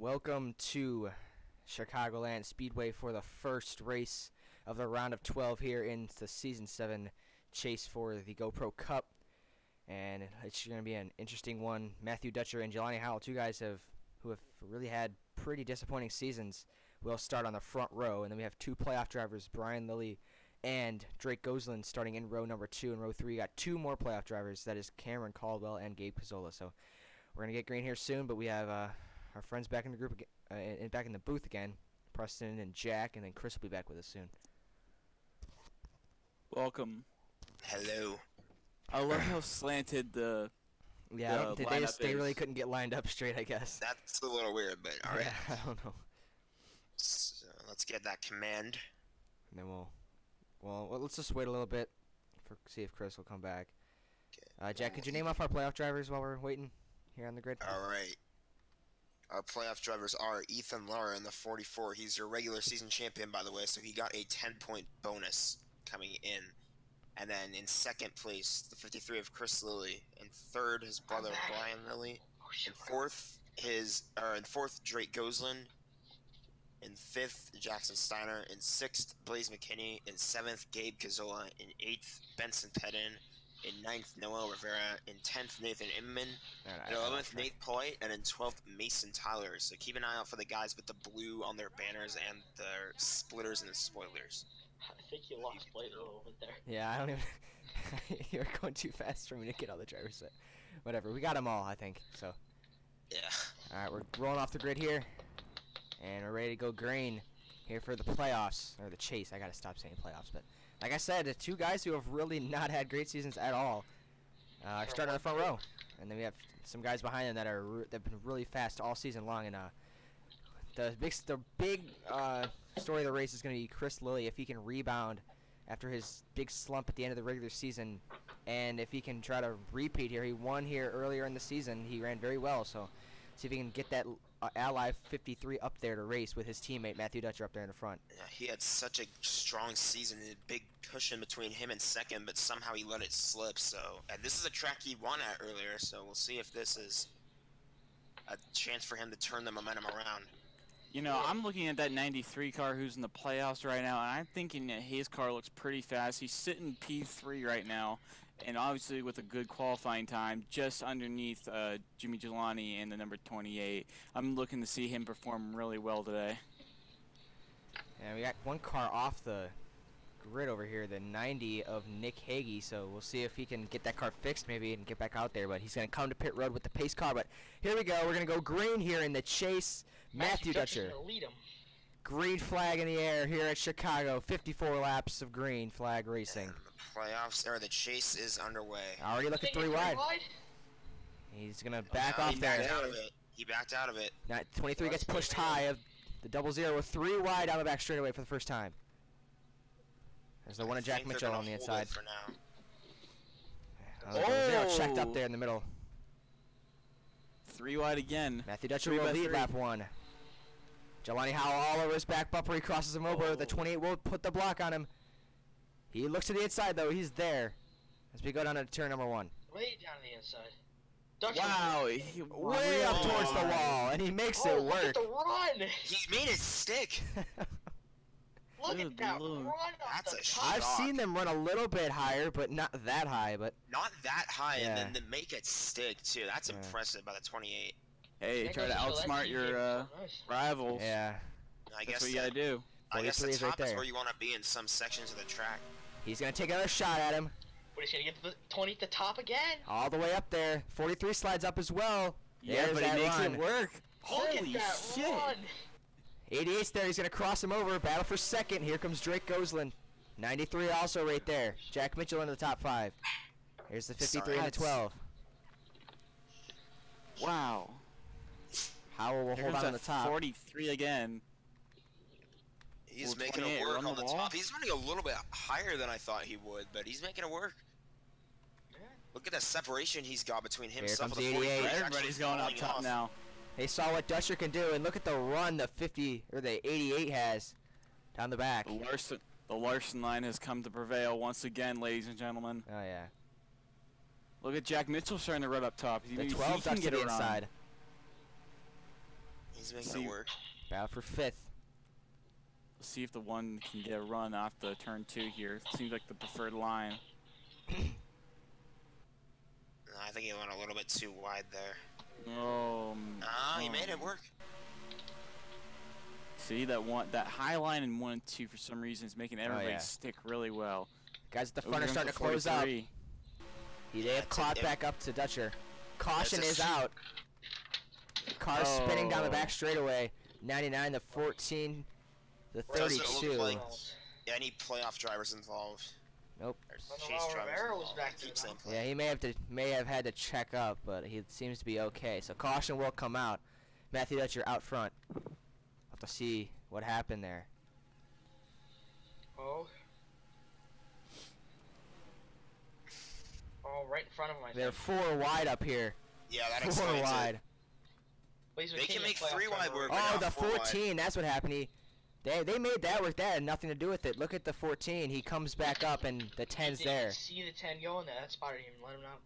Welcome to Chicagoland Speedway for the first race of the round of 12 here in the Season 7 chase for the GoPro Cup. And it's going to be an interesting one. Matthew Dutcher and Jelani Howell, two guys who have really had pretty disappointing seasons, will start on the front row. And then we have two playoff drivers, Brian Lilly and Drake Gosland, starting in row number 2. And row 3, got two more playoff drivers. That is Cameron Caldwell and Gabe Pizzola. So we're going to get green here soon, but we have our friends back in the group again, back in the booth again. Preston and Jack, and then Chris will be back with us soon. Welcome. Hello. I love how slanted the They really couldn't get lined up straight, I guess. That's a little weird, but alright. Yeah, I don't know. So let's get that command. And then well, let's just wait a little bit see if Chris will come back. Okay. Jack, could you name off our playoff drivers while we're waiting here on the grid? Alright. Our playoff drivers are Ethan Lara in the 44. He's your regular season champion, by the way, so he got a 10-point bonus coming in. And then in second place, the 53 of Chris Lilly. In third, his brother Brian Lilly. In fourth, Drake Gosland. In fifth, Jackson Steiner. In sixth, Blaze McKinney. In seventh, Gabe Pizzola. In eighth, Benson Pedin. In 9th, Noel Rivera. In 10th, Nathan Imman. In 11th, Nate Poit. And in 12th, Mason Tyler. So keep an eye out for the guys with the blue on their banners and their splitters and the spoilers. I think you lost Blade a little bit there. Yeah, I don't even... You were going too fast for me to get all the drivers set. Whatever, we got them all, I think, so... Yeah. Alright, we're rolling off the grid here. And we're ready to go green here for the playoffs. Or the chase, I gotta stop saying playoffs, but... Like I said, the two guys who have really not had great seasons at all are starting on the front row. And then we have some guys behind them that've been really fast all season long. And the big story of the race is going to be Chris Lilly, if he can rebound after his big slump at the end of the regular season, and if he can try to repeat here. He won here earlier in the season. He ran very well, so see if he can get that Ally 53 up there to race with his teammate Matthew Dutcher up there in the front. Yeah, he had such a strong season, a big cushion between him and second, but somehow he let it slip. So, and this is a track he won at earlier, so we'll see if this is a chance for him to turn the momentum around. You know, I'm looking at that 93 car who's in the playoffs right now, and I'm thinking that his car looks pretty fast. He's sitting P3 right now, and obviously with a good qualifying time, just underneath Jimmy Jelani and the number 28. I'm looking to see him perform really well today. And we got one car off the grid over here, the 90 of Nick Hagee, so we'll see if he can get that car fixed maybe and get back out there, but he's going to come to pit road with the pace car. But here we go, we're going to go green here in the chase. Matthew Dutcher, green flag in the air here at Chicago, 54 laps of green flag racing. And the playoffs, or the chase is underway. Already looking 3 wide. He's going to back off there. He backed out of it. Now, 23 gets pushed high of the 00 with 3 wide down the back straightaway for the first time. There's the one of Jack Mitchell on the inside. For now. Oh! Checked up there in the middle. 3 wide again. Matthew Dutcher will lead lap 1. Jelani Howell all over his back bumper. He crosses him over. The 28 will put the block on him. He looks to the inside, though. He's there. As we go down to turn number 1. Way down to the inside. Dutcher Wow. Way up towards the wall, and he makes it work. Look at the run! He made it stick. Look at that run off That's the a top. I've seen them run a little bit higher, but not that high. But not that high, yeah. and then to make it stick too. That's impressive by the 28. Hey, try to outsmart your rivals. Yeah. I That's guess what you gotta do. I guess the 43 is top right there. is where you want to be in some sections of the track. He's going to take another shot at him. But he's gonna get to the 20 at the top again. All the way up there. 43 slides up as well. Yeah, There's but that he makes run. it work. Look Holy at that shit. run! 88's there. He's going to cross him over. Battle for second. Here comes Drake Gosland. 93 also right there. Jack Mitchell into the top 5. Here's the 53 and the 12. Wow. Howell will hold on to the top. 43 again. He's making it work on the top. He's running a little bit higher than I thought he would, but he's making it work. Look at the separation he's got between himself and the 88. Everybody's going up top now. They saw what Dutcher can do, and look at the run the 88 has down the back. The Larson line has come to prevail once again, ladies and gentlemen. Oh yeah. Look at Jack Mitchell starting to run up top. The 12 ducks to the inside. He's making See- it work. Battle for 5th. Let's see if the one can get a run off the turn 2 here. Seems like the preferred line. I think he went a little bit too wide there. He made it work. See that high line in 1 and 2 for some reason is making everybody stick really well. Guys at the Oh, front are here starting to comes the close up. 43. They have caught back up to Dutcher. Caution That's a is out. Car spinning down the back Oh. straightaway. 99, the 14, the Doesn't look 32. like any playoff drivers involved. Nope. Or Manuel chase drivers Rivera was involved. back I there, keep saying though. Yeah, he may have had to check up, but he seems to be okay. So caution will come out. Matthew Dutcher out front. Have to see what happened there. Oh. Oh, right in front of him, I They're think. 4 wide up here. Yeah, that 4 explains wide. it. But he's They making can a make playoff 3 wide driver work. right Oh, now, the 4 wide. 14. That's what happened. They made that work. That had nothing to do with it. Look at the 14. He comes back up, and the 10's now. there. See the 10 going there. That spot didn't even let him out.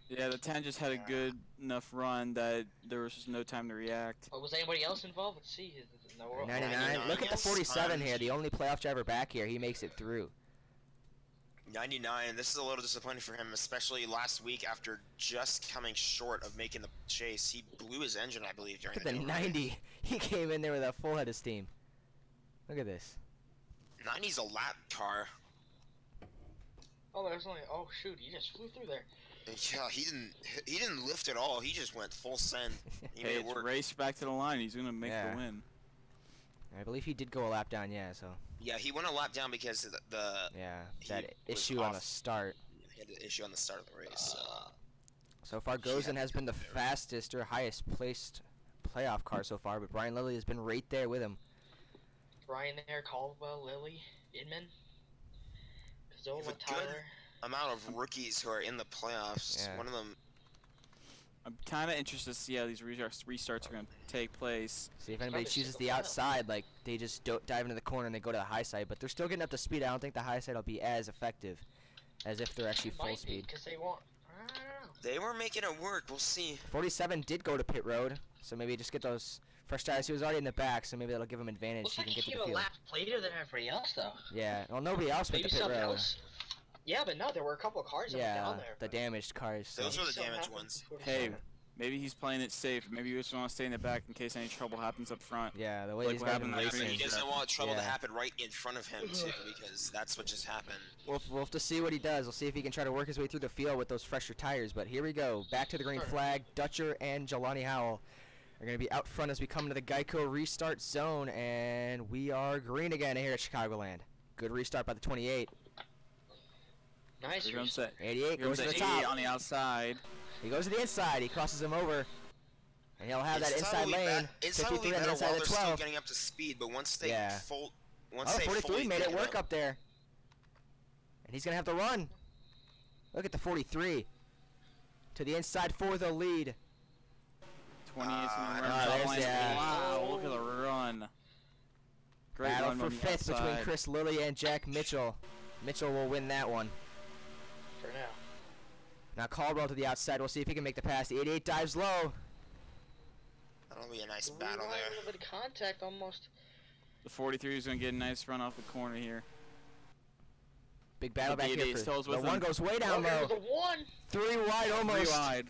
Yeah, the 10 just had a good enough run that there was just no time to react. But was anybody else involved? Let's see. No, 99. Look at the yes. 47 here. The only playoff driver back here. He makes it through. 99. This is a little disappointing for him, especially last week after just coming short of making the chase. He blew his engine, I believe, during Look at the day. 90. He came in there with a full head of steam. Look at this. 90's a lap car. Oh, there's only. Oh shoot! He just flew through there. Yeah, he didn't lift at all. He just went full send. He Hey, made it it's work. race back to the line. He's gonna make Yeah. the win. I believe he did go a lap down, yeah, so. Yeah, he went a lap down because of the Yeah, He that was issue on the off. start. he had the issue on the start of the race. So far, Gozen has been the fastest or highest placed playoff car so far, but Brian Lilly has been right there with him. Ryan there, Caldwell, Lilly, Inman, You Pizzola, have a good- Tyler. Amount of rookies who are in the playoffs. Yeah. One of them. I'm kind of interested to see how these restarts are gonna take place. See if anybody Probably chooses single the file. outside, like they just dive into the corner and they go to the high side, but they're still getting up to speed. I don't think the high side will be as effective as if they're actually full speed. Because they want. I don't know. They were making it work. We'll see. 47 did go to pit road, so maybe just get those fresh tires. He was already in the back, so maybe that'll give him advantage. Looks He like can he get to came the a field. lap later than everybody else, though. Yeah, well, nobody else went Maybe to pit something road. else. Yeah, but no, there were a couple of cars that went Yeah, down there. the but damaged cars. So. Those are the something damaged happened ones. before the Hey, summer. maybe he's playing it safe. Maybe he just wants to stay in the back in case any trouble happens up front. Yeah, the way Like these what guys happened been last He week. racing. doesn't want trouble to Yeah. happen right in front of him too, because that's what just happened. We'll have to see what he does. We'll see if he can try to work his way through the field with those fresher tires. But here we go. Back to the green flag. Dutcher and Jelani Howell are going to be out front as we come to the Geico restart zone. And we are green again here at Chicagoland. Good restart by the 28. Nice. Here comes that. 88 Here goes comes to the that 80 top. on the outside. He goes to the inside. He crosses him over. And he'll have that It's inside totally lane. It's totally 53 on the better inside while of they're the still 12. getting up to speed, but once they Yeah. once Oh, they 43 fully made pick it work up there. And he's going to have to run. Look at the 43. To the inside for the lead. 28's gonna run Ah, top there's line. the- Wow, look at the run. Great Battle run for on the fifth between outside. Chris Lilly and Jack Mitchell. Mitchell will win that one. For now. Now Caldwell to the outside. We'll see if he can make the pass. The 88 dives low. That'll be a nice battle A there. little bit of contact almost. The 43 is gonna get a nice run off the corner here. Big battle The back here. 88 For, still is the with one him. goes way down Oh, low. the one. 3 wide almost. 3 wide.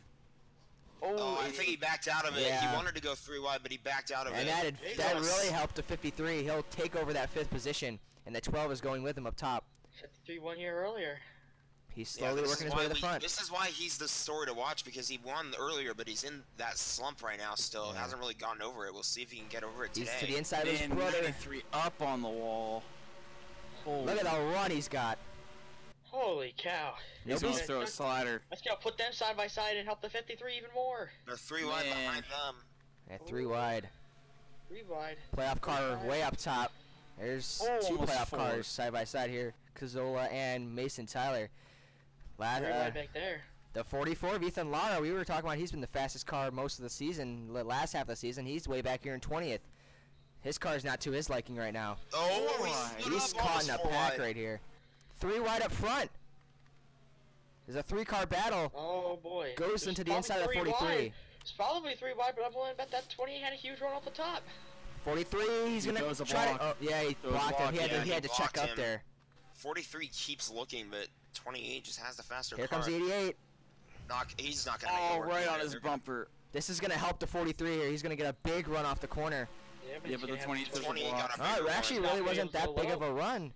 Oh, I think he backed out of it. Yeah. He wanted to go 3 wide, but he backed out of And it. that really helped to 53. He'll take over that 5th position. And the 12 is going with him up top. 53 1 year earlier. He's Yeah, slowly this working is his way why to the front. This is why he's the story to watch, because he won earlier, but he's in that slump right now still. Yeah. Hasn't really gotten over it. We'll see if he can get over it He's today. to the inside of his Man, brother. 93 up on the wall. Holy. Look at the run he's got. Holy cow. He's gonna Nobody's- throw a slider. Let's go put them side by side and help the 53 even more. They're 3 wide Man. behind them. At 3 wide. 3 wide. Playoff car way up top. There's Oh, 2 almost playoff 4. cars side by side here. Kazola and Mason Tyler. 3 wide back there. The 44 of Ethan Lara, we were talking about, he's been the fastest car most of the season, the last half of the season. He's way back here in 20th. His car's not to his liking right now. Oh, wide. He's caught in a pack right here. 3 wide up front. There's a 3-car battle. Oh boy. Goes There's into the probably inside of the 3 43. wide. It's probably 3 wide, but I'm willing to bet that 28 had a huge run off the top. 43, he's going throws to a try to... block. Oh, yeah, he blocked him. He had to check blocked up him. there. 43 keeps looking, but 28 just has the faster Here car. comes 88. He's not going to make it Oh, work. right on either. his They're bumper. This is going to help the 43 here. He's going to get a big run off the corner. Yeah, but the 28 does the 28 block. got a Oh, it bigger actually run. really wasn't that Go big of low. a run.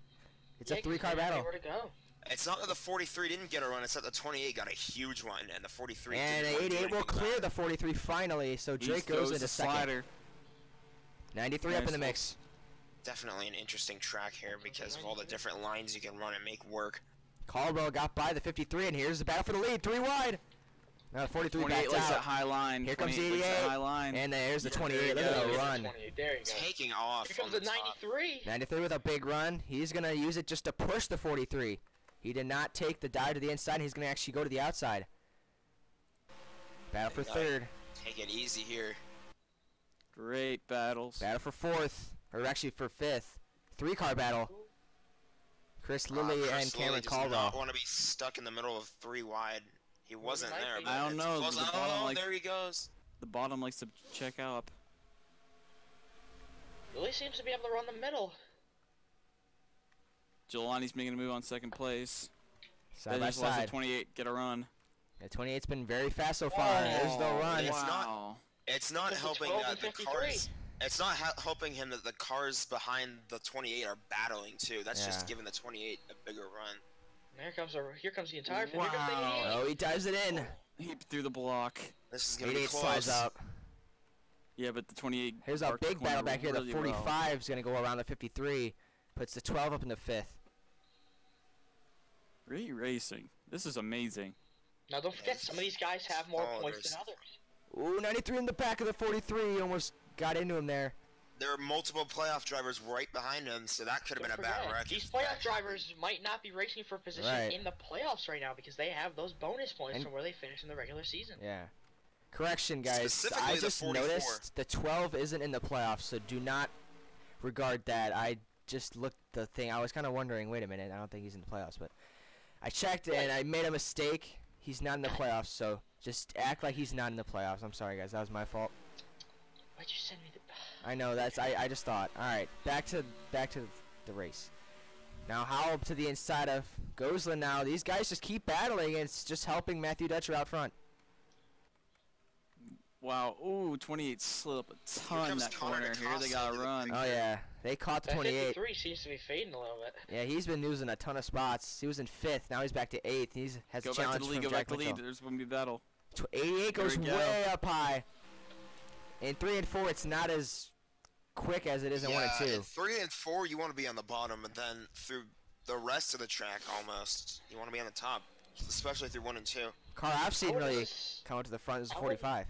It's a 3-car battle. Where to go? It's not that the 43 didn't get a run, it's that the 28 got a huge one, and the 43 And didn't want to do 88 will anything clear about the 43 finally, so He Drake throws goes the into second. slider. 93 up in the Nice. mix. it. Definitely an interesting track here because of all the different lines you can run and make work. Caldwell got by the 53, and here's the battle for the lead. 3 wide. Now the 43 28 backs likes that out. high line. Here comes 28 likes that 88. high line. And there's the Yeah, 28. Look there at you the go. run. 28, there you go. Taking off. Here comes on the the top. 93. 93 with a big run. He's going to use it just to push the 43. He did not take the dive to the inside. He's going to actually go to the outside. Battle for third. Take it easy here. Great battles. Battle for fourth. Or actually for fifth. 3-car battle. Chris Lilly Chris and Cameron Lilly does Caldwell. not want to be stuck in the middle of 3 wide. He wasn't might there, be. but I don't it's know, close. the Oh, bottom, like- there he goes. The bottom likes to check up. Lily seems to be able to run the middle. Jelani's making a move on second place. Side Then by just lost the side. 28. Get a run. The 28's been very fast so far. There's the run. It's not- Wow. It's not It's a helping 12 that and the 53. cars. It's not helping him that the cars behind the 28 are battling too. That's Yeah. just giving the 28 a bigger run. And here comes the entire field. Here comes the Wow. 88. Oh, he dives it in. He threw the block. This is gonna be 88 close. slides up. Yeah, but the 28. Here's a marked the big battle corner back here. The really 45 is going to go around the 53. Puts the 12 up in the 5th. Really racing. This is amazing. Now don't forget, some of these guys have more Oh, points there's- than others. Ooh, 93 in the back of the 43. Almost got into him there. There are multiple playoff drivers right behind him, so that could have been a Don't bad forget, wreck. these if playoff that- drivers might not be racing for position Right. in the playoffs right now because they have those bonus points And- from where they finished in the regular season. Yeah. Correction, guys. Specifically I the just 44. noticed the 12 isn't in the playoffs, so do not regard that. I just looked the thing. I was kind of wondering, wait a minute, I don't think he's in the playoffs, but I checked and I made a mistake. He's not in the playoffs, so just act like he's not in the playoffs. I'm sorry, guys. That was my fault. Why'd you send me the... I know that's I just thought. All right, back to the race. Now Howell to the inside of Gosselin. Now these guys just keep battling, and it's just helping Matthew Dutcher out front. Wow. Ooh, 28 slid up a ton comes that Connor corner. Here they DeCosta got into a the run. Oh yeah, they caught the That 28. 53 seems to be fading a little bit. Yeah, he's been losing a ton of spots. He was in 5th. Now he's back to 8th. He's has Go a back to challenge the lead. from Go back Jack to the lead. Mitchell. There's going to be a battle. 88 goes There we go. way up high. In 3 and 4, it's not as quick as it is in 1 and 2. in 3 and 4, you want to be on the bottom, and then through the rest of the track, almost, you want to be on the top, especially through 1 and 2. Car I've seen I wouldn't really necess- come to the front is I wouldn't- 45.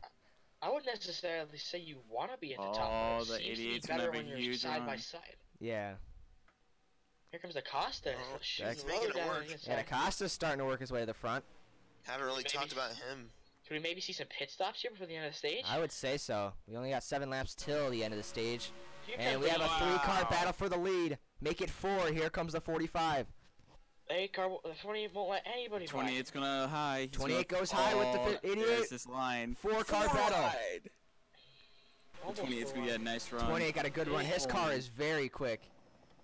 I wouldn't necessarily say you want to be at the top. Oh, but the it seems to be 88's gonna better have a when you're huge side by run. side. Yeah. Here comes Acosta. Oh, shooting he's low making it down work. the inside. And Acosta's starting to work his way to the front. Haven't really Maybe- talked about him. Can we maybe see some pit stops here before the end of the stage? I would say so. We only got 7 laps till the end of the stage. Here And comes we have a the 3-car Wow. battle for the lead. Make it 4. Here comes the 45. 8-car. The 28 won't let anybody by. 28's going to high. He's 28 gonna- goes high with the Oh, 88. There's this line. 4-car Four battle. wide. The Almost 28's going to get a nice run. 28 got a good run. His car is very quick.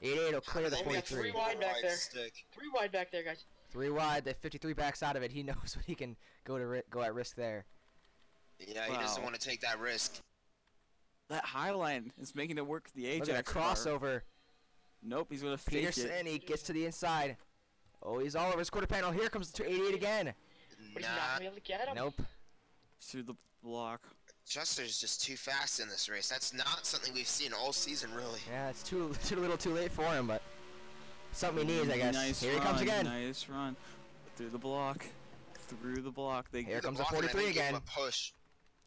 88 will clear the They got 43. 3 wide back there. Stick. 3 wide back there, guys. 3 wide. The 53 backs out of it. He knows what he can go at risk there. Yeah, he doesn't Wow. want to take that risk. That high line is making it work for the Look Ajax at a car. crossover. Nope, he's going to fake Peterson, it. he gets to the inside. Oh, he's all over his quarter panel. Here comes the 88 again. But he's not going to be able to get him. Nope. Through the block. Chester's just too fast in this race. That's not something we've seen all season, really. Yeah, it's too little too late for him, but something he needs, I guess. Nice Here run, he comes again. Nice run. Through the block. Through the block. They Here The comes the block and then 43 give him again. a push.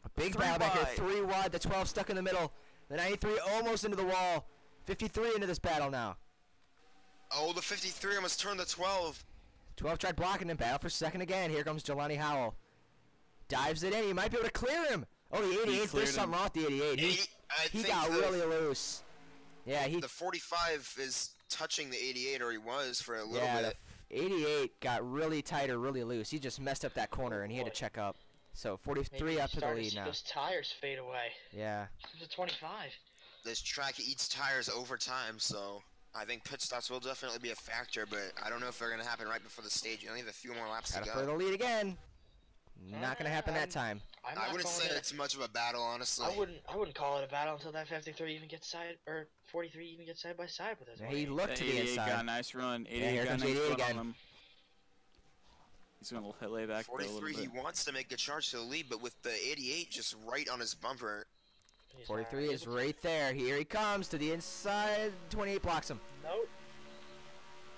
A big 3 battle back here. wide. 3 wide. The 12 stuck in the middle. The 93 almost into the wall. 53 into this battle now. Oh, the 53 almost turned the 12. 12 tried blocking him. Battle for second again. Here comes Jelani Howell. Dives it in. He might be able to clear him. Oh, the 88. cleared There's something him. wrong with the 88. I He think got the, really loose. Yeah, he. the 45 is touching the 88, or he was for a little Yeah, bit. the 88 got really tight or really loose. He just messed up that corner and he had to check up. So 43 Maybe up to the starting lead see now. those tires fade away. Yeah. It's a 25. This track eats tires over time, so I think pit stops will definitely be a factor, but I don't know if they're going to happen right before the stage. You only have a few more laps Gotta to further go. the lead again. Not gonna happen that time. I wouldn't say it's much of a battle, honestly. I wouldn't call it a battle until that 53 even gets side, or 43 even gets side by side with us. Yeah, he looked to the 88 inside. got a nice run. 88 here got a comes nice 88 run again. on him. He's going to lay back there a little 43, bit. he wants to make the charge to the lead, but with the 88 just right on his bumper. 43 is right there. Here he comes to the inside. 28 blocks him. Nope.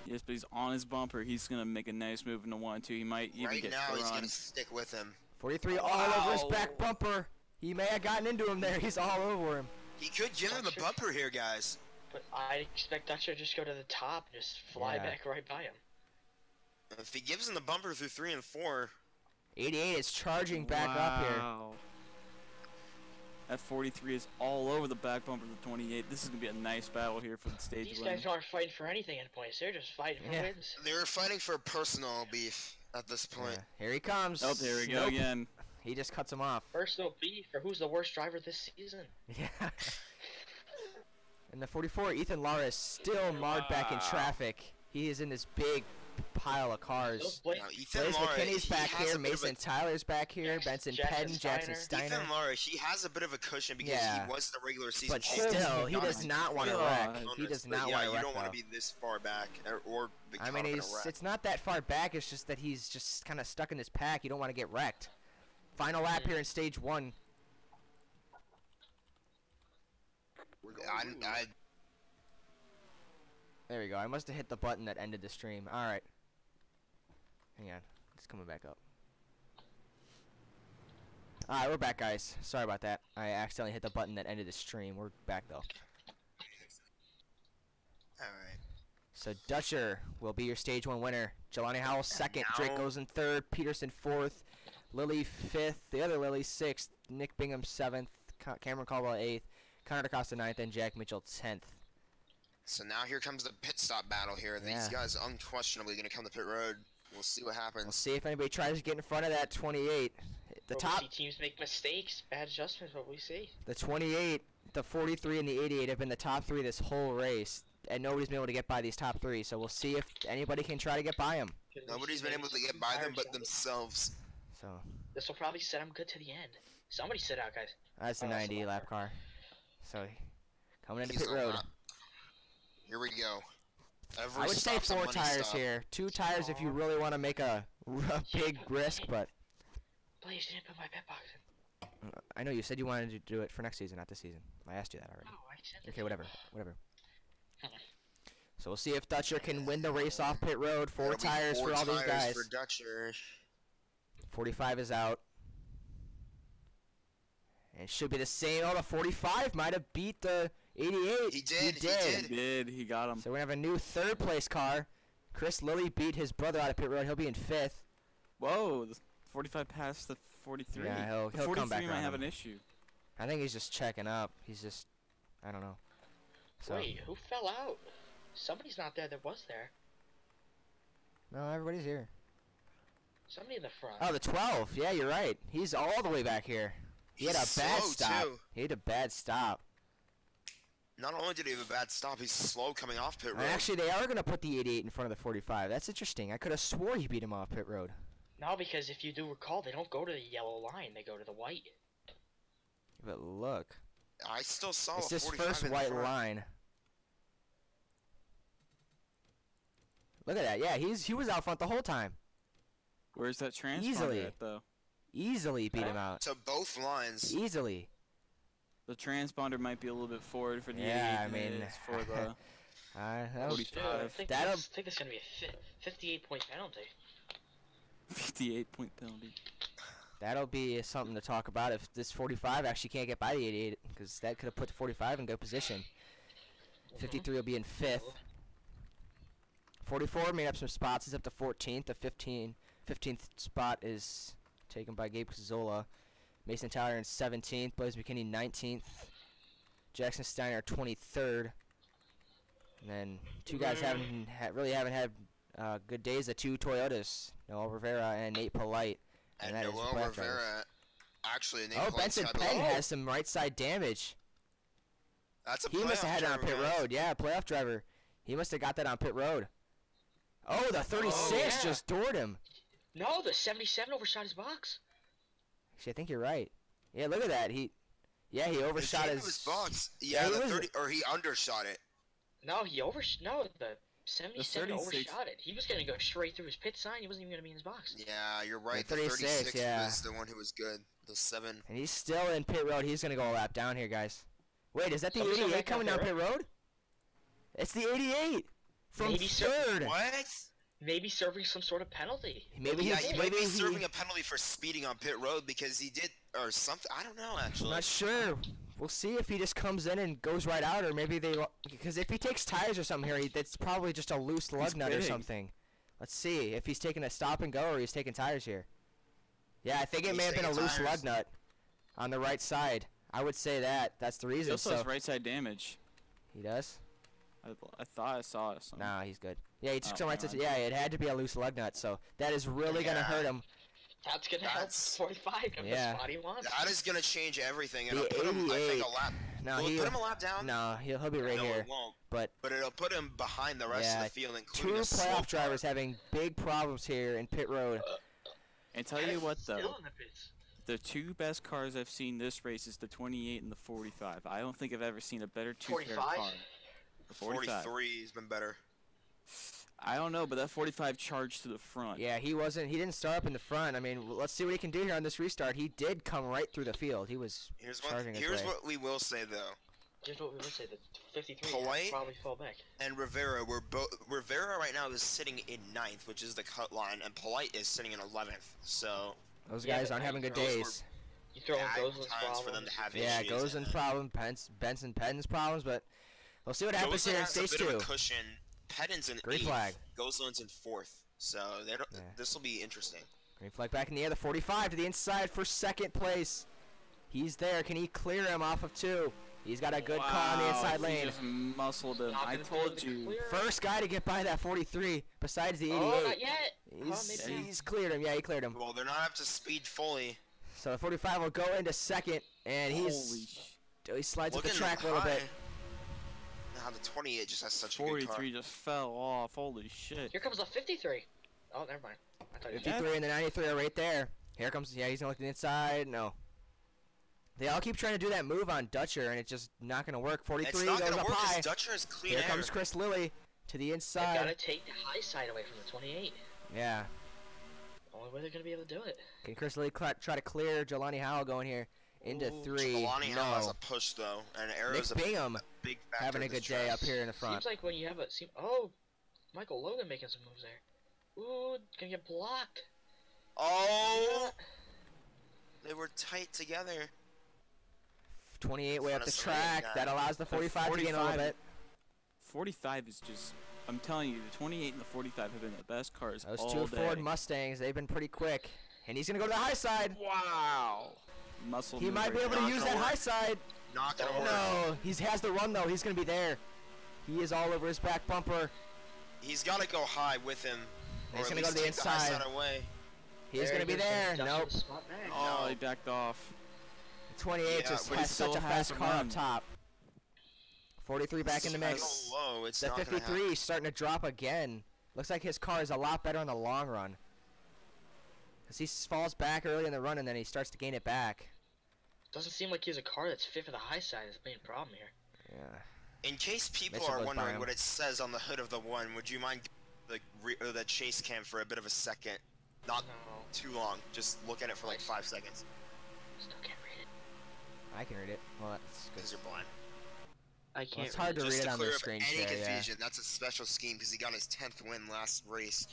Yes, but he's on his bumper. He's going to make a nice move in the 1-2. He might even Right get now, he's run. going to stick with him. 43 all over his back bumper. He may have gotten into him there. He's all over him. He could give him the bumper here, guys. But I expect that should just go to the top and just fly back right by him. If he gives him the bumper through 3 and 4. 88 is charging back up here. That 43 is all over the back bumper of the 28. This is going to be a nice battle here for the stage These win. guys aren't fighting for anything at points. They're just fighting for wins. They're fighting for personal beef at this point. Yeah. Here he comes. Oh, there we go again. He just cuts him off. Personal beef for who's the worst driver this season. Yeah. And the 44, Ethan Lara is still marred back in traffic. He is in this big pile of cars. Now, Blaze McKinney's back here, Mason Tyler's back here, Benson Pedden, Jackson Steiner. Ethan Lara, he has a bit of a cushion because he was the regular season but champion. still, he does not want to wreck. He does not want to wreck, you don't want to be this far back or be I mean, it's not that far back. It's just that he's just kind of stuck in this pack. You don't want to get wrecked. Final lap here in stage 1. There we go. I must have hit the button that ended the stream. All right. Hang on. It's coming back up. All right, we're back, guys. Sorry about that. I accidentally hit the button that ended the stream. We're back, though. All right. So Dutcher will be your stage 1 winner. Jelani Howell 2nd. Drake goes in 3rd. Peterson 4th. Lily 5th. The other Lily 6th. Nick Bingham 7th. Cameron Caldwell 8th. Connor DaCosta 9th. And Jack Mitchell 10th. So now here comes the pit stop battle here. These guys unquestionably going to come to pit road. We'll see what happens. We'll see if anybody tries to get in front of that 28. The top we see teams make mistakes, bad adjustments, what we see. The 28, the 43, and the 88 have been the top 3 this whole race, and nobody's been able to get by these top 3. So we'll see if anybody can try to get by them. Nobody's been able to get by them but themselves. So this will probably set them good to the end. Somebody sit out, guys. That's the 90 lap car. So coming into pit road. Here we go. I would say 4 tires here. 2 tires if you really want to make a big risk, but Blaze didn't put my pit box in. I know you said you wanted to do it for next season, not this season. I asked you that already. Oh, I said okay, whatever. So we'll see if Dutcher can win the race off pit road. 4 tires for all these guys. For Dutcher. 45 is out. And it should be the same. Oh, the 45 might have beat the 88. He did. He got him. So we have a new 3rd place car. Chris Lilly beat his brother out of pit road. He'll be in 5th. Whoa, the 45 passed the 43. Yeah, he'll the 43 come back might around have him. an issue. I think he's just checking up. He's just, I don't know. So, wait, who fell out? Somebody's not there that was there. no, everybody's here. Somebody in the front. Oh, the 12. Yeah, you're right. He's all the way back here. He had a bad stop. He had a bad stop. Not only did he have a bad stop, he's slow coming off pit road. Actually, they are going to put the 88 in front of the 45. That's interesting. I could have swore he beat him off pit road. No, because if you do recall, they don't go to the yellow line. They go to the white. But look. I still saw it's a his 45 first in white front. line. Look at that. Yeah, he was out front the whole time. Where's that transponder Easily. at, though? Easily beat him out. To both lines. Easily. The transponder might be a little bit forward for the 88. Yeah, I mean, than it is for the that'll- 45. I think that's going to be a 58-point penalty. 58-point penalty. That'll be something to talk about if this 45 actually can't get by the 88, because that could have put the 45 in good position. 53 will be in 5th. 44 made up some spots. He's up to 14th. The 15th spot is taken by Gabe Cazzola. Mason Tyler in 17th. Blaze McKinney 19th. Jackson Steiner 23rd. And then 2 guys really haven't had good days. The 2 Toyotas, Noel Rivera and Nate Polite, And that is Noel playoff drivers. Rivera, actually, named Oh, Polite's Benson got the- Penn has some right side damage. That's a He must have had it on driver, pit guys. road. Yeah, playoff driver. He must have got that on pit road. Oh, the 36 yeah. just doored him. No, the 77 overshot his box. Actually, I think you're right. Yeah, look at that. He overshot It his. was box. Yeah, Yeah, he the was- 30, or he undershot it. No, the 77 36 overshot it. He was gonna go straight through his pit sign. He wasn't even gonna be in his box. Yeah, you're right. The The 36, 36 yeah. was the one who was good. The 7. And he's still in pit road. He's gonna go a lap down here, guys. Wait, is that the Somebody's coming 88 back coming down down pit pit road? It's the 88 from Maybe so. third. What? Maybe serving some sort of penalty. Maybe Yeah, he he might be he- serving a penalty for speeding on pit road because he did, or something. I don't know, I'm actually. not sure. We'll see if he just comes in and goes right out, or maybe because if he takes tires or something here, that's probably just a loose lug nut or big. something. Let's see if he's taking a stop and go or he's taking tires here. Yeah, I think it He's may have been a taking loose tires. lug nut on the right side. I would say that. That's the He reason. also So has right side damage. he does. I thought I saw it. Nah, he's good. Yeah, he took Oh, some right never to. mind. Yeah, it had to be a loose lug nut, so that is really gonna Yeah. hurt him. That's gonna help That's- 45 come Yeah. the spot he wants. That is going to change everything. The It'll put him, I think, 88. a lap. No, Will it he. put him a lap down? No, he'll be right no, here. it won't. But it'll put him behind the rest Yeah, of the field, two including a slow playoff car. drivers having big problems here in pit road. And tell you what Still though, in the pits. the two best cars I've seen this race is the 28 and the 45. I don't think I've ever seen a better two-pair 45? car. The 45. 43 has been better. I don't know, but that 45 charged to the front. Yeah, he didn't start up in the front. I mean, let's see what he can do here on this restart. He did come right through the field. He was Here's charging his here's way. what we will say though. Here's what we would say: the 53 Polite? would probably fall back. And Rivera, Rivera right now is sitting in 9th, which is the cut line, and Polite is sitting in 11th. So Those Yeah, guys but aren't having good those were days. You throw in bad Goslin's times for them problems. to have Yeah, issues. Gozen's problem, Benson Penn's problems, but we'll see what happens Gosling here in has a stage bit of 2. a cushion. Pettin's in Green 8th. flag. Goslin's in 4th. So they don't. Yeah. This will be interesting. Green flag back in the air. The 45 to the inside for second place. He's there. Can he clear him off of 2? He's got a good car on the inside He lane. just muscled him. Not I gonna be told able to you. clear. First guy to get by that 43 besides the 88. Oh, not yet. Maybe. He's cleared him. Yeah, he cleared him. Well, they're not up to speed fully. So the 45 will go into second, and Holy he slides up Look the track a little bit. Now the 28 just has such a good car. 43 just fell off. Holy shit. Here comes the 53. Oh, never mind. I thought you were 53 and the 93 are right there. Here comes, yeah, he's gonna look to the inside. No. They all keep trying to do that move on Dutcher, and it's just not gonna work. 43 It's not goes gonna up work high. because Dutcher is clean Here air. comes Chris Lilly to the They inside. gotta take the high side away from the 28. Yeah. Only way they're gonna be able to do it. Can Chris Lilly try to clear Jelani Howell going here into Ooh, 3? Jelani Howell has No. a push though, and Nick Arrow's a Bingham big factor having a in good this day track. up here in the front. Seems like when you have a oh, Michael Logan making some moves there. Ooh, gonna get blocked. Oh, they were tight together. 28 way up the Front of track. Selena. That allows the 45 to gain a little 45 bit. 45 is just. I'm telling you, the 28 and the 45 have been the best cars Those all two day. Ford Mustangs, they've been pretty quick. And he's going to go to the high side. Wow. Muscle. He might be able to Not use gonna that work. high side. Not gonna work. No, he has the run though. He's going to be there. He is all over his back bumper. He's got to go high with him. He's or gonna at go to least the take high inside. side away. He's going to be there. Nope. Oh, No. he backed off. The 28 Yeah, just but he has such still a has fast a car up run. top. 43 back in the mix. So low, it's The not gonna 53 happen. is starting to drop again. Looks like his car is a lot better in the long run. Because he falls back early in the run and then he starts to gain it back. Doesn't seem like he has a car that's fit for the high side. Is the main problem here. Yeah. In case people Mitchell are goes by wondering him. what it says on the hood of the one, would you mind the chase cam for a bit of a second? Not No, too long. Just look at it for like 5 seconds. still can't read it. I can read it. Well, that's good. Because you're blind. I Well, can't. it's hard to Just read it to on clear the up screen any share, yeah. confusion, that's a special scheme because he got his 10th win last race.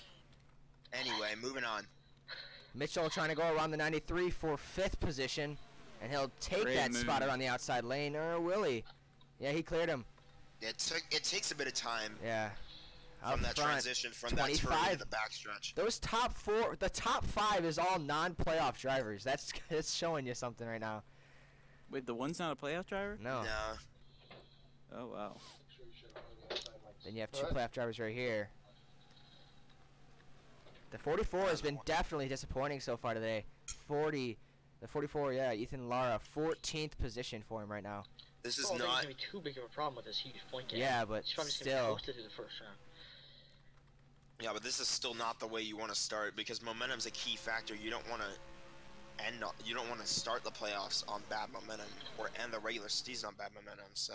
Anyway, moving on. Mitchell trying to go around the 93 for 5th position. And he'll take Great that move. spot around the outside lane. Or will he? Yeah, he cleared him. It takes a bit of time Yeah. from Up that front. transition from that turn 25. to the backstretch. Those top 4, the top 5 is all non-playoff drivers. That's showing you something right now. Wait, the one's not a playoff driver? No. No. Oh, wow. Then you have 2 playoff drivers right here. The 44 has been definitely disappointing so far today. 40, the 44, yeah, Ethan Lara, 14th position for him right now. This is I don't think not. it's gonna be too big of a problem with this huge point gap. Yeah, but He's probably just gonna still. be posted through the first round. Yeah, but this is still not the way you want to start because momentum's a key factor. You don't want to you don't want to start the playoffs on bad momentum or end the regular season on bad momentum. So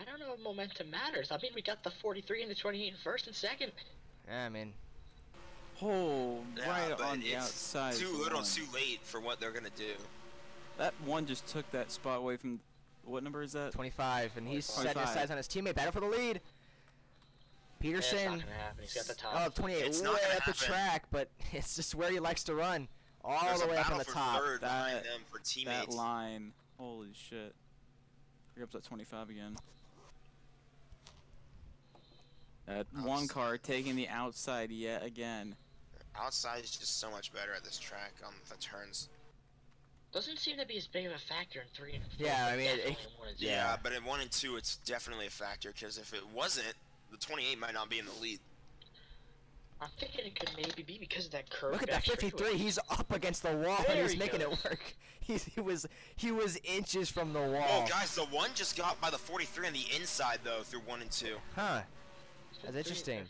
I don't know if momentum matters. I mean, we got the 43 and the 28 in first and second. Yeah, I mean, Oh, yeah, right but on the it's outside. too for little, one. too late for what they're gonna do. That one just took that spot away from. What number is that? 25, and he's setting his 25. sights on his teammate. Battle for the lead. Yeah, it's Peterson. not gonna happen. He's got the top. Oh, 28, It's way not gonna up the happen. track, but it's just where he likes to run. All There's the a way up battle on the for top. third behind That- them for That teammates. line. Holy shit. You're up to 25 again. That one car taking the outside yet again. Outside is just so much better at this track on the turns. Doesn't seem to be as big of a factor in 3 and 4. Yeah, but I mean, definitely it- in 1 and 2. Yeah, but in 1 and 2, it's definitely a factor because if it wasn't, the 28 might not be in the lead. I'm thinking it could maybe be because of that curve. Look at that 53. He's up against the wall, and There he's he making goes. it work. He was inches from the wall. Oh, guys, the one just got by the 43 on the inside though through 1 and 2. Huh. That's interesting.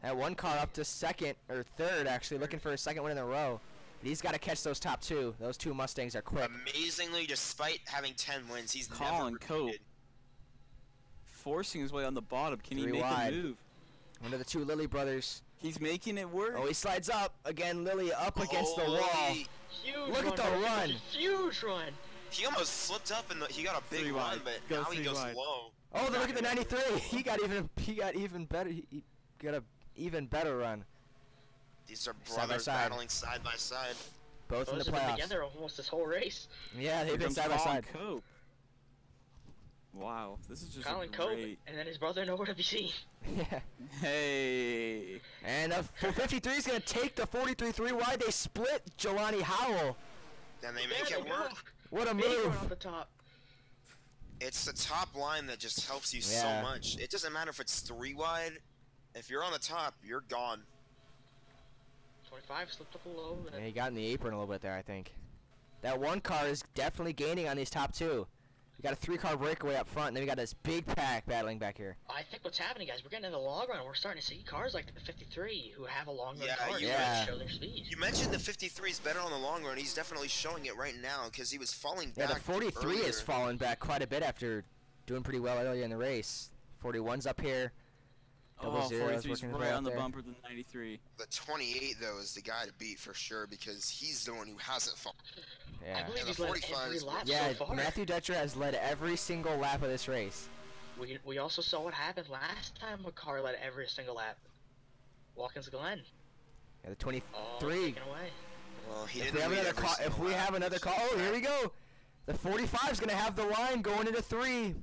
That one car up to second or third, actually, looking for his second win in a row. But he's got to catch those top two. Those two Mustangs are quick. Amazingly, despite having 10 wins, he's Colin never Cope. repeated. Forcing his way on the bottom. Can he Three make wide. the move? One of the two Lilly brothers. He's making it work. Oh, he slides up. Again, Lilly up against the wall. Holy- Huge Look at run, the bro. run. Huge run. He almost slipped up and he got a big Three run, wide. but Go now he three goes wide. low. Oh, then look at the 93. He got even better. He got a even better run. These are Side by brothers side. battling side by side. Both in Those the have been playoffs. together almost this whole race. Yeah, they've Here been comes side by Colin side. Cope. Wow, this is just Colin a Cope great. and then his brother nowhere to be seen. Yeah. Hey. And the 53 is going to take the 43 3 wide. They split Jelani Howell. Then they There make it they work. go. What a Big move. run off the top. It's the top line that just helps you Yeah. so much. It doesn't matter if it's 3 wide. If you're on the top, you're gone. 25 slipped up a low. Yeah, he got in the apron a little bit there, I think. That one car is definitely gaining on these top two. We got a 3-car breakaway up front, and then we got this big pack battling back here. I think what's happening, guys, we're getting in the long run. We're starting to see cars like the 53 who have a long run Yeah, car you- Yeah. show their speed. You mentioned the 53 is better on the long run. He's definitely showing it right now because he was falling Yeah, back. the 43 earlier. has fallen back quite a bit after doing pretty well earlier in the race. 41's up here. Double Oh, zeros 43's working his way right up on the there. bumper than 93. The 28 though is the guy to beat for sure because he's the one who hasn't fallen. I Yeah. believe And he's the led 45 every is lap Yeah, so far. Matthew Dutcher has led every single lap of this race. We also saw what happened last time a car led every single lap. Watkins Glen. Yeah, the 23. Oh, taken away. Well, he If didn't we have lead another every call, if single we lap. have another call, oh, here we go. The 45 is going to have the line going into 3.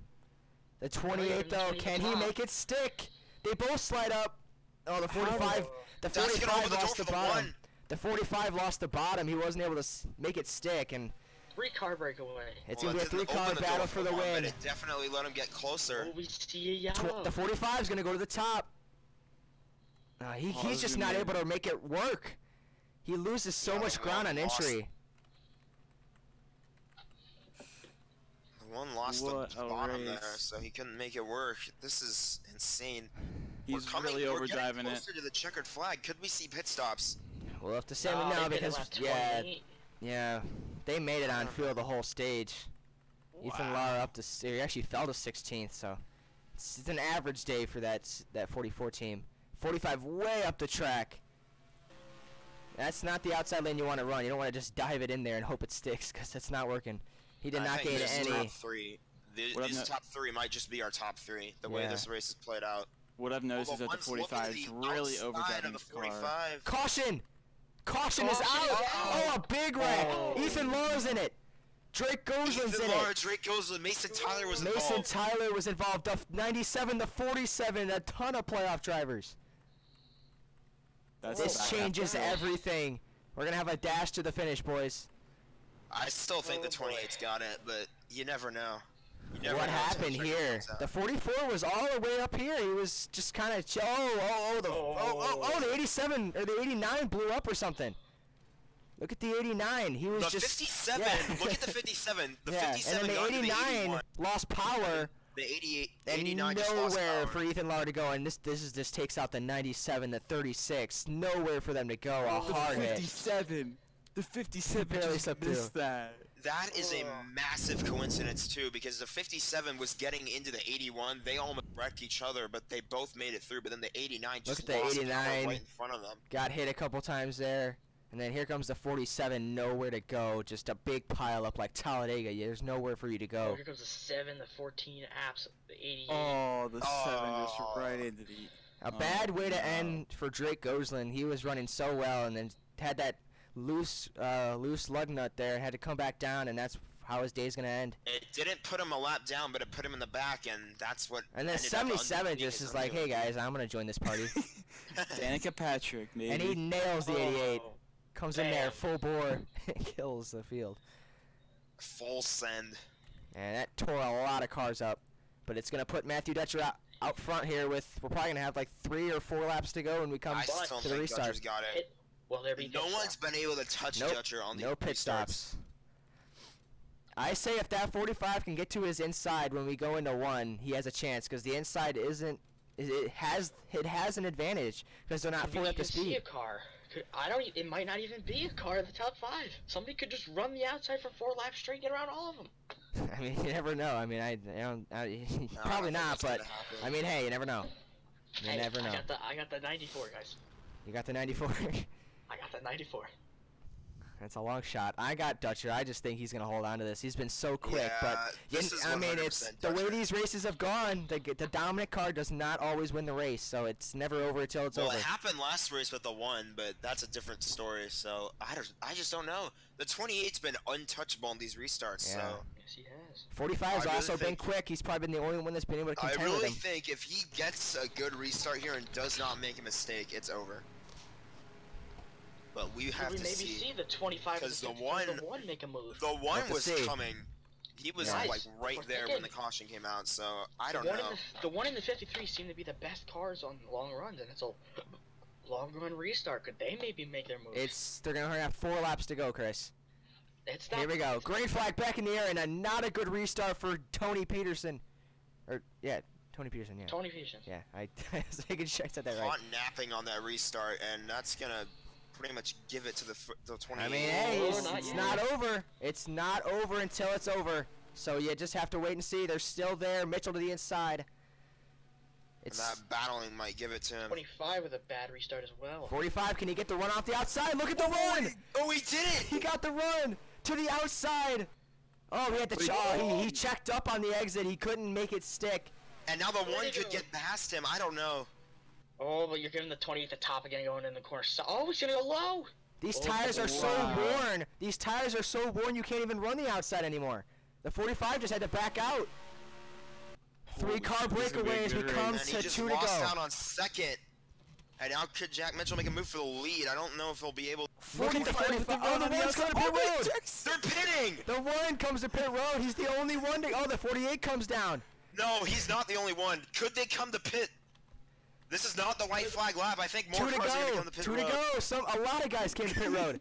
The 28 though, can he make it stick? They both slide up. Oh, the 45, the That's gonna 45 open the door lost for the the bottom. one. The 45 lost the bottom. He wasn't able to make it stick, and 3-car breakaway. it's Well, going to be a it didn't 3-car open the door battle for the one, win. But it definitely let him get closer. Oh, we see a yellow. The 45 is going to go to the top. He's this just is not gonna able to make it work. He loses so Yeah, much ground on lost. entry. The one lost What the a bottom there, race. so he couldn't make it work. This is insane. He's we're really we're getting overdriving it. closer to the checkered flag. Could we see pit stops? We'll have to say No, it now they did it because lap yeah, 28. yeah, they made it on field the whole stage. Ethan Wow. Lara up to he actually fell to 16th, so it's an average day for that 44 team. 45 way up the track. That's not the outside lane you want to run. You don't want to just dive it in there and hope it sticks because that's not working. He did I not think gain this any. top three. What I've These no- top 3 might just be our top 3. The way Yeah. this race is played out. What I've noticed Well, is that the one's looking 45 is to the really outside overdriving of the this car. 45. Caution! Caution is Caution! out! Uh-oh. Oh, a big wreck! Oh. Ethan Lara's in it. Drake Goslin's Ethan in Lara, it. Drake Gosling, Mason Tyler was Mason involved. Tyler was involved. The 97, the 47, a ton of playoff drivers. That's This about changes half. everything. We're gonna have a dash to the finish, boys. I still think the Oh, boy. 28's got it, but you never know. You never What know until happened checker here? comes out. The 44 was all the way up here. He was just kind of the 87 or the 89 blew up or something. Look at the 89. He was The just 57. yeah. Look at the 57. The yeah. 57 And then got the to the 89 81. lost power. The 88, And 89 just lost nowhere power. for Ethan Lauer to go, and this takes out the 97, the 36. Nowhere for them to go. A The hard hit. 57. The 57 Barely just slipped missed through. that. That is a massive coincidence too, because the 57 was getting into the 81. They almost wrecked each other, but they both made it through. But then the 89 just Look at the lost 89. power right in front of them. Got hit a couple times there. And then here comes the 47, nowhere to go. Just a big pile up like Talladega. There's nowhere for you to Oh, go. here comes the 7, the 14 apps, the 88. Oh, the 7 just Oh. right into the... A bad way to no. end for Drake Gosselin. He was running so well and then had that loose lug nut there. Had to come back down, and that's how his day's going to end. It didn't put him a lap down, but it put him in the back, and that's what. And then ended up 77 undoing just his is like, hey undoing. guys, I'm going to join this party. Danica Patrick, maybe. And he nails the 88. Oh, Comes in there Bam. full bore. Kills the field. Full send. And that tore a lot of cars up. But it's going to put Matthew Dutcher out front here with, we're probably going to have like 3 or 4 laps to go when we come I still to the think restart. Dutcher's got it. Well, there be No pit one's stop. been able to touch Nope. Dutcher on the No pit restarts. stops. I say if that 45 can get to his inside when we go into 1, he has a chance because the inside isn't. It has an advantage because they're not Could be fully up to even see a speed. car. It might not even be a car in the top 5. Somebody could just run the outside for 4 laps straight, get around all of them. I mean, you never know. I mean, I don't. No, I Probably don't think not, that's but gonna happen. I mean, hey, you never know. You Hey, never know. I got the 94, guys. You got the 94. I got the 94. That's a long shot. I got Dutcher. I just think he's gonna hold on to this. He's been so quick, Yeah, but this is I mean, it's 100% the way Dutcher. these races have gone. The dominant car does not always win the race, so it's never over until it's Well, over. it happened last race with the 1, but that's a different story. So I just don't know. The 28's been untouchable on these restarts. Yeah. So Yes, he has. 45's I really also been think- quick. He's probably been the only one that's been able to I contend with really him. think if he gets a good restart here and does not make a mistake, it's over. But we have Could we to maybe see. see the 25 and Because the 55 one- the one make a move? The 1 have to was see. coming. He was Nice. like right We're there when thinking- the caution came out. So I The don't one know. in the 1 and the 53 seem to be the best cars on long runs, and it's a long run restart. Could they maybe make their move? They're gonna have 4 laps to go, Chris. It's not. Here we go. Green flag back in the air, and not a good restart for Tony Peterson. Tony Peterson. Yeah. Tony Peterson. Yeah. I was making sure I said that right. Caught napping on that restart, and that's gonna pretty much give it to the 28. I mean, hey, Oh, it's, not it's yet. not over. It's not over until it's over. So you just have to wait and see. They're still there. Mitchell to the inside. And It's that battling might give it to him. 25 with a bad restart as well. 45. Can he get the run off the outside? Look at the run! Oh, he did it! He got the run to the outside. Oh, he had to. He checked up on the exit. He couldn't make it stick. And now the Where'd 1 he could go? get past him. I don't know. Oh, but you're giving the 20 at the top again, going in the corner. So, oh, he's gonna go low. These Oh, tires are so wow. worn. These tires are so worn you can't even run the outside anymore. The 45 just had to back out. 3-car This is gonna be a breakaway as we good race. come And he to just 2 to lost go. out on 2nd. And now could Jack Mitchell make a move for the lead? I don't know if he'll be able. Look at the 45. Oh, the one's coming to pit road. They're pitting! The one comes to pit road. He's the only one to. Oh, the 48 comes down. No, he's not the only one. Could they come to pit? This is not the white flag lap. I think more 2 to cars are going to go. come to pit 2 road. to go. A lot of guys came to pit road.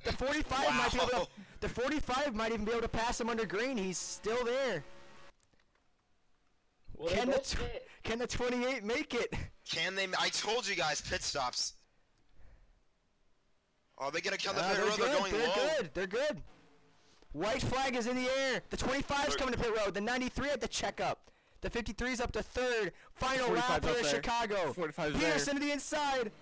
The 45 might be able to. Wow. The 45 might even be able to pass him under green. He's still there. Well, Can they the both hit. can the 28 make it? Can they? I told you guys, pit stops. Are they going to come to pit They're road? good. They're going They're low. good. They're good. White flag is in the air. The 25's Look. coming to pit road. The 93 at the checkup. The 53's up to 3rd. Final 45's lap here up at there. Chicago. 45's there. Peterson to the inside.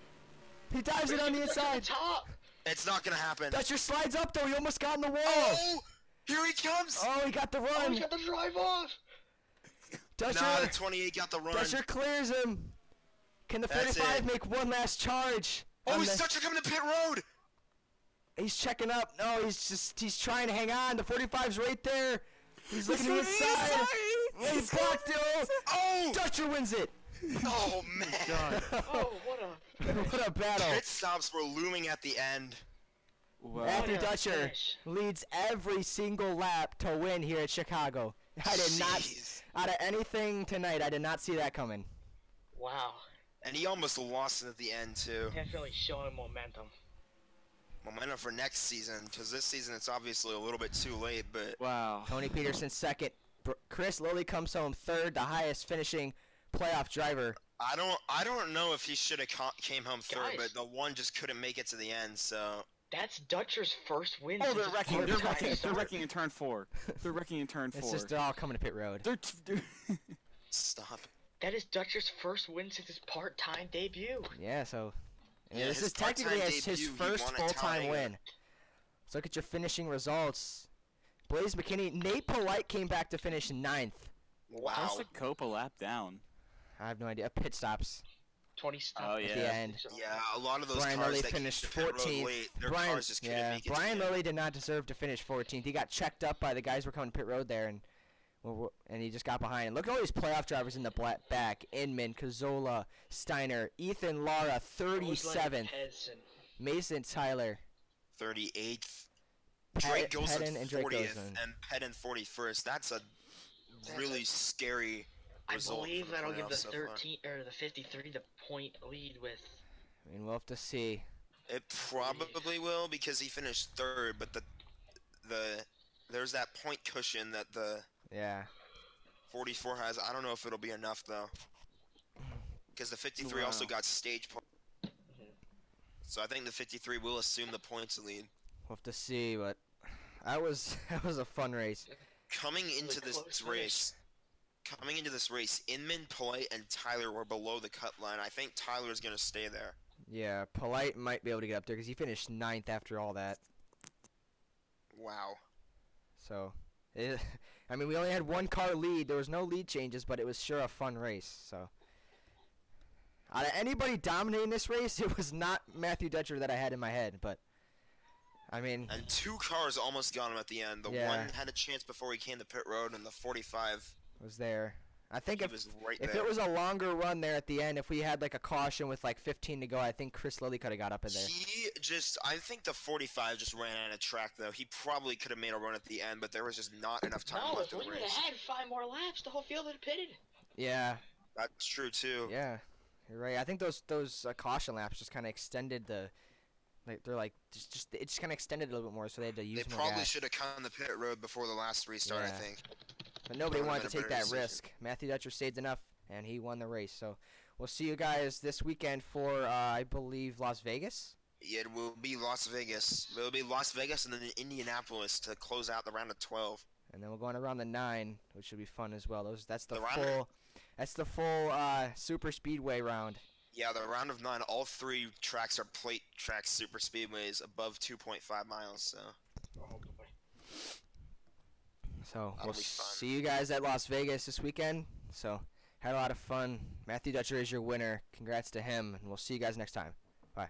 He dives it on the Look at inside. top. It's not going to happen. Dutcher slides up though. He almost got in the wall. Oh! Here he comes! Oh, he got the Oh, run. he's got the drive off. Dutcher, Nah, the 28 got the run. Dutcher clears him. Can the That's 45 it. make one last charge? Oh, On is the- Dutcher coming to pit road? He's checking up. No, he's trying to hang on. The 45's right there. He's looking to the He's inside. He's blocked it. Oh! Dutcher wins it. Oh, man. Oh, what a. What a battle. Pit stops were looming at the end. Wow. Matthew What a Dutcher finish. leads every single lap to win here at Chicago. I did not, Jeez. out of anything tonight, I did not see that coming. Wow. And he almost lost it at the end, too. Definitely showing momentum. Momentum for next season, because this season it's obviously a little bit too late, but Wow. Tony Peterson second. Chris Lilly comes home third, the highest finishing playoff driver. I don't know if he should have came home third, Guys. but the one just couldn't make it to the end, so... That's Dutcher's first win. Oh, since they're his wrecking. part-time They're start. wrecking in turn 4. They're wrecking in turn 4. It's just they're all coming to pit road. They're Stop. That is Dutcher's first win since his part-time debut. Yeah, so Yeah, this his is technically part-time his debut, he first won a full-time tie. win. Let's look at your finishing results. Blaze McKinney, Nate Polite came back to finish 9th. Wow. How's the Cope a lap down? I have no idea. Pit stops 20 stops. Oh, at yeah. the end. Yeah, a lot of those Brian cars Lilly that finished came to pit road 14th. late, their Brian, cars just couldn't make it to the Brian end. Lilly did not deserve to finish 14th. He got checked up by the guys who were coming to pit road there, and he just got behind. And look at all these playoff drivers in the back. Inman, Cazzola, Steiner, Ethan Lara, 37th. Mason Tyler. 38th. Drake goes Pedden in and Drake 40th, Gosen. and Pedden 41st. That's a really scary I result. believe for the that'll give the playoffs so far. 13 or the 53 the point lead with. I mean, we'll have to see. It probably will because he finished third, but there's that point cushion that the Yeah. 44 has. I don't know if it'll be enough though, because the 53 also Wow. got stage points. So I think the 53 will assume the points lead. We'll have to see, but that was a fun race. Coming into close this race, Inman, Polite, and Tyler were below the cut line. I think Tyler's gonna stay there. Yeah, Polite might be able to get up there because he finished 9th after all that. Wow. So, I mean, we only had one car lead. There was no lead changes, but it was sure a fun race. So, out of anybody dominating this race, it was not Matthew Dutcher that I had in my head. But, I mean, And 2 cars almost got him at the end. The Yeah. one had a chance before he came to pit road, and the 45 was there. I think he if was right if there. it was a longer run there at the end, if we had like a caution with like 15 to go, I think Chris Lilly could have got up in there. I think the 45 just ran out of track though. He probably could have made a run at the end, but there was just not enough time No, left if in we the would have race. had 5 more laps, the whole field would have pitted. Yeah, That's true too. yeah, you're right. I think those caution laps just kind of extended the, like they're like it just kind of extended it a little bit more, so they had to use They more probably gas. should have come to pit road before the last restart, I Yeah. think. But nobody Would've wanted been to a take better that decision. risk. Matthew Dutcher saved enough, and he won the race. So we'll see you guys this weekend for, I believe, Las Vegas. It will be Las Vegas. It will be Las Vegas and then Indianapolis to close out the round of 12. And then we're going around the 9, which should be fun as well. That's the The round- full super speedway round. Yeah, the round of 9, all 3 tracks are plate track super speedways above 2.5 miles, so. Oh boy. So That'll we'll be fun. see you guys at Las Vegas this weekend. So had a lot of fun. Matthew Dutcher is your winner. Congrats to him, and we'll see you guys next time. Bye.